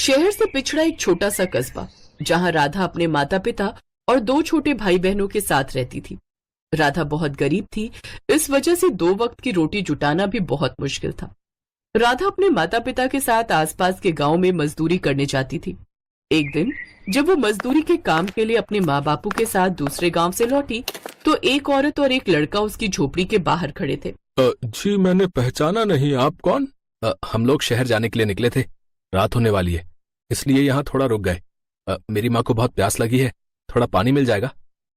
शहर से पिछड़ा एक छोटा सा कस्बा, जहां राधा अपने माता पिता और 2 छोटे भाई बहनों के साथ रहती थी। राधा बहुत गरीब थी, इस वजह से 2 वक्त की रोटी जुटाना भी बहुत मुश्किल था। राधा अपने माता पिता के साथ आसपास के गांव में मजदूरी करने जाती थी। एक दिन जब वो मजदूरी के काम के लिए अपने माँ बापू के साथ दूसरे गांव से लौटी, तो एक औरत और एक लड़का उसकी झोपड़ी के बाहर खड़े थे। जी मैंने पहचाना नहीं, आप कौन? हम लोग शहर जाने के लिए निकले थे, रात होने वाली है, इसलिए यहाँ थोड़ा रुक गए। मेरी माँ को बहुत प्यास लगी है, थोड़ा पानी मिल जाएगा?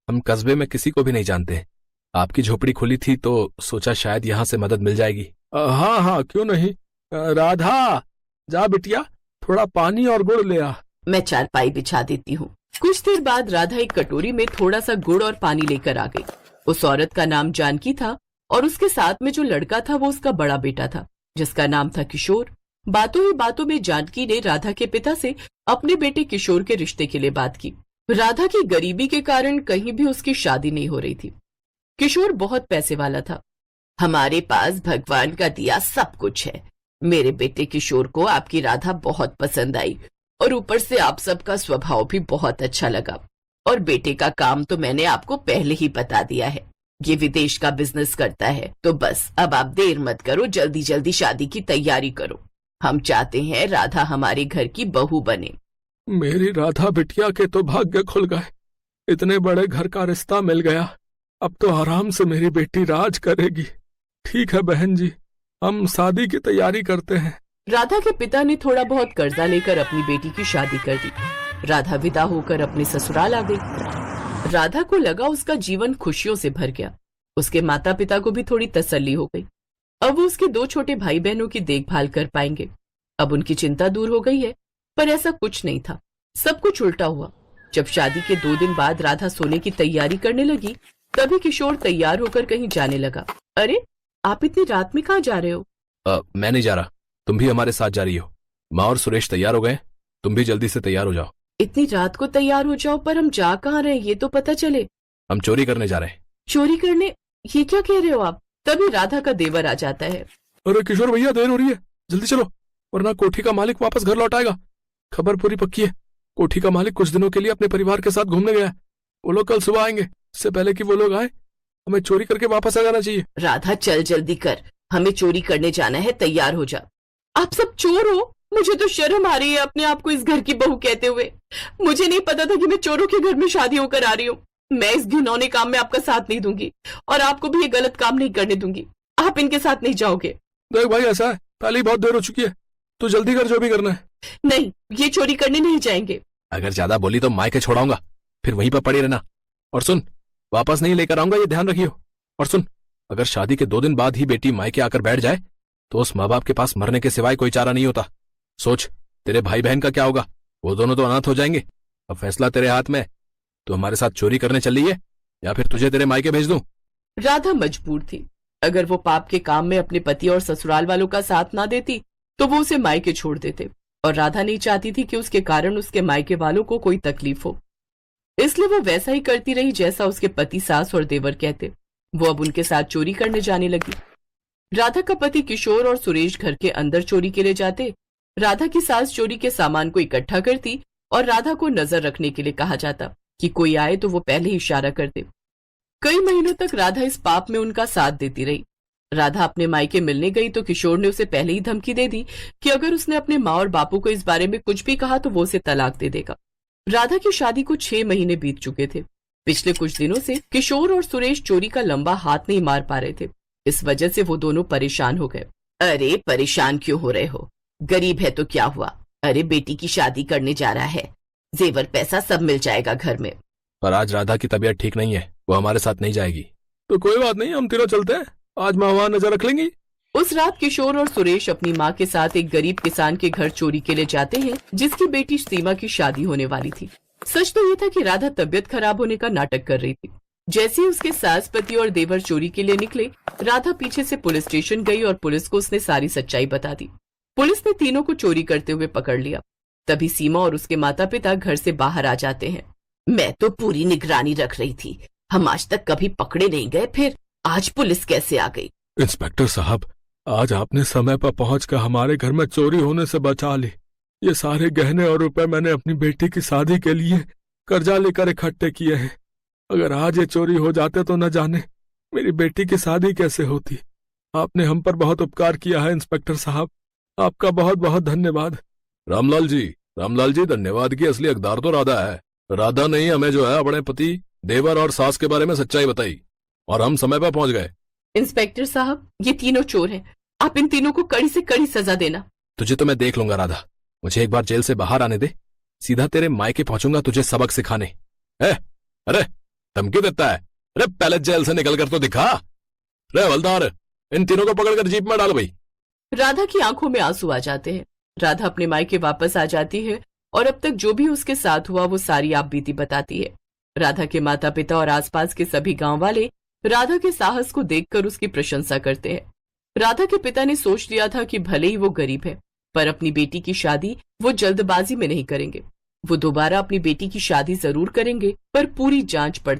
हम कस्बे में किसी को भी नहीं जानते हैं। आपकी झोपड़ी खुली थी तो सोचा शायद यहाँ से मदद मिल जाएगी। हाँ हाँ क्यों नहीं। राधा जा बिटिया, थोड़ा पानी और गुड़ ले आ। मैं चारपाई बिछा देती हूँ। कुछ देर बाद राधा एक कटोरी में थोड़ा सा गुड़ और पानी लेकर आ गई। उस औरत का नाम जानकी था और उसके साथ में जो लड़का था वो उसका बड़ा बेटा था, जिसका नाम था किशोर। बातों ही बातों में जानकी ने राधा के पिता से अपने बेटे किशोर के रिश्ते के लिए बात की। राधा की गरीबी के कारण कहीं भी उसकी शादी नहीं हो रही थी। किशोर बहुत पैसे वाला था। हमारे पास भगवान का दिया सब कुछ है। मेरे बेटे किशोर को आपकी राधा बहुत पसंद आई और ऊपर से आप सबका स्वभाव भी बहुत अच्छा लगा। और बेटे का काम तो मैंने आपको पहले ही बता दिया है, ये विदेश का बिजनेस करता है। तो बस अब आप देर मत करो, जल्दी जल्दी शादी की तैयारी करो। हम चाहते हैं राधा हमारे घर की बहू बने। मेरी राधा बिटिया के तो भाग्य खुल गए, इतने बड़े घर का रिश्ता मिल गया। अब तो आराम से मेरी बेटी राज करेगी। ठीक है बहन जी, हम शादी की तैयारी करते हैं। राधा के पिता ने थोड़ा बहुत कर्जा लेकर अपनी बेटी की शादी कर दी। राधा विदा होकर अपने ससुराल आ गई। राधा को लगा उसका जीवन खुशियों से भर गया। उसके माता पिता को भी थोड़ी तसल्ली हो गई। अब वो उसके 2 छोटे भाई बहनों की देखभाल कर पाएंगे। अब उनकी चिंता दूर हो गई है। पर ऐसा कुछ नहीं था, सब कुछ उल्टा हुआ। जब शादी के 2 दिन बाद राधा सोने की तैयारी करने लगी, तभी किशोर तैयार होकर कहीं जाने लगा। अरे, आप इतनी रात में कहाँ जा रहे हो? मैं नहीं जा रहा, तुम भी हमारे साथ जा रही हो। माँ और सुरेश तैयार हो गए, तुम भी जल्दी से तैयार हो जाओ। इतनी रात को तैयार हो जाओ, पर हम जा कहाँ रहे हैं ये तो पता चले। हम चोरी करने जा रहे हैं। चोरी करने? ये क्या कह रहे हो आप? तभी राधा का देवर आ जाता है। अरे किशोर भैया, देर हो रही है, जल्दी चलो, वरना कोठी का मालिक वापस घर लौट आएगा। खबर पूरी पक्की है, कोठी का मालिक कुछ दिनों के लिए अपने परिवार के साथ घूमने गया है। वो लोग कल सुबह आएंगे। इससे पहले कि वो लोग आए, हमें चोरी करके वापस आ जाना चाहिए। राधा चल जल्दी कर, हमें चोरी करने जाना है, तैयार हो जा। आप सब चोर हो? मुझे तो शर्म आ रही है अपने आप को इस घर की बहू कहते हुए। मुझे नहीं पता था कि मैं चोरों के घर में शादी होकर आ रही हूँ। मैं इस घिनौने काम में आपका साथ नहीं दूंगी और आपको भी ये गलत काम नहीं करने दूंगी। आप इनके साथ नहीं जाओगे। देख भाई, ऐसा है, पहले ही बहुत देर हो चुकी है, तो जल्दी कर जो भी करना है। नहीं, ये चोरी करने नहीं जाएंगे। अगर ज्यादा बोली तो मायके छोड़ाऊंगा, फिर वहीं पर पड़ी रहना। और सुन, वापस नहीं लेकर आऊंगा, ये ध्यान रखियो। और सुन, अगर शादी के 2 दिन बाद ही बेटी मायके आकर बैठ जाए तो उस माँ बाप के पास मरने के सिवाय कोई चारा नहीं होता। सोच, तेरे भाई बहन का क्या होगा? वो दोनों तो अनाथ हो जाएंगे। अब फैसला तेरे हाथ में है, तो हमारे साथ चोरी करने चल रही है या फिर तुझे तेरे मायके भेज दूं? राधा मजबूर थी। अगर वो पाप के काम में अपने पति और ससुराल वालों का साथ ना देती तो वो उसे मायके छोड़ देते, और राधा नहीं चाहती थी कि उसके कारण उसके मायके वालों को कोई तकलीफ हो। इसलिए वो वैसा ही करती रही जैसा उसके पति, सास और देवर कहते। वो अब उनके साथ चोरी करने जाने लगी। राधा का पति किशोर और सुरेश घर के अंदर चोरी के लिए जाते। राधा की सास चोरी के सामान को इकट्ठा करती और राधा को नजर रखने के लिए कहा जाता कि कोई आए तो वो पहले ही इशारा कर दे। कई महीनों तक राधा इस पाप में उनका साथ देती रही। राधा अपने मायके मिलने गई तो किशोर ने उसे पहले ही धमकी दे दी कि अगर उसने अपने माँ और बापू को इस बारे में कुछ भी कहा तो वो उसे तलाक दे देगा। राधा की शादी को 6 महीने बीत चुके थे। पिछले कुछ दिनों से किशोर और सुरेश चोरी का लंबा हाथ नहीं मार पा रहे थे। इस वजह से वो दोनों परेशान हो गए। अरे परेशान क्यों हो रहे हो? गरीब है तो क्या हुआ? अरे बेटी की शादी करने जा रहा है, जेवर पैसा सब मिल जाएगा घर में। पर आज राधा की तबीयत ठीक नहीं है, वो हमारे साथ नहीं जाएगी। तो कोई बात नहीं, हम तीनों चलते हैं, आज माँ वहां नजर रख लेंगी। उस रात किशोर और सुरेश अपनी माँ के साथ एक गरीब किसान के घर चोरी के लिए जाते हैं, जिसकी बेटी सीमा की शादी होने वाली थी। सच तो ये था कि राधा तबीयत खराब होने का नाटक कर रही थी। जैसे ही उसके सास, पति और देवर चोरी के लिए निकले, राधा पीछे से पुलिस स्टेशन गई और पुलिस को उसने सारी सच्चाई बता दी। पुलिस ने तीनों को चोरी करते हुए पकड़ लिया। तभी सीमा और उसके माता पिता घर से बाहर आ जाते हैं। मैं तो पूरी निगरानी रख रही थी, हम आज तक कभी पकड़े नहीं गए, फिर आज पुलिस कैसे आ गई? इंस्पेक्टर साहब, आज आपने समय पर पहुंचकर हमारे घर में चोरी होने से बचा ली। ये सारे गहने और रुपए मैंने अपनी बेटी की शादी के लिए कर्जा लेकर इकट्ठे किए हैं। अगर आज ये चोरी हो जाते तो न जाने मेरी बेटी की शादी कैसे होती। आपने हम पर बहुत उपकार किया है इंस्पेक्टर साहब, आपका बहुत बहुत धन्यवाद। रामलाल जी, धन्यवाद की असली हकदार तो राधा है। राधा ने ही हमें जो है अपने पति, देवर और सास के बारे में सच्चाई बताई और हम समय पर पहुंच गए। इंस्पेक्टर साहब, ये तीनों चोर हैं। आप इन तीनों को कड़ी से कड़ी सजा देना। तुझे तो मैं देख लूंगा राधा, मुझे एक बार जेल से बाहर आने दे, सीधा तेरे मायके पहुंचूंगा तुझे सबक सिखाने। अरे धमकी देता है? अरे पहले जेल से निकल कर तो दिखा। रे हवलदार, इन तीनों को पकड़कर जीप में डाल भाई। राधा की आंखों में आंसू आ जाते हैं। राधा अपने मायके वापस आ जाती है और अब तक जो भी उसके साथ हुआ वो सारी आप बीती बताती है। राधा के माता पिता और आसपास के सभी गांव वाले राधा के साहस को देखकर उसकी प्रशंसा करते हैं। राधा के पिता ने सोच लिया था कि भले ही वो गरीब है, पर अपनी बेटी की शादी वो जल्दबाजी में नहीं करेंगे। वो दोबारा अपनी बेटी की शादी जरूर करेंगे, पर पूरी जांच पड़ताल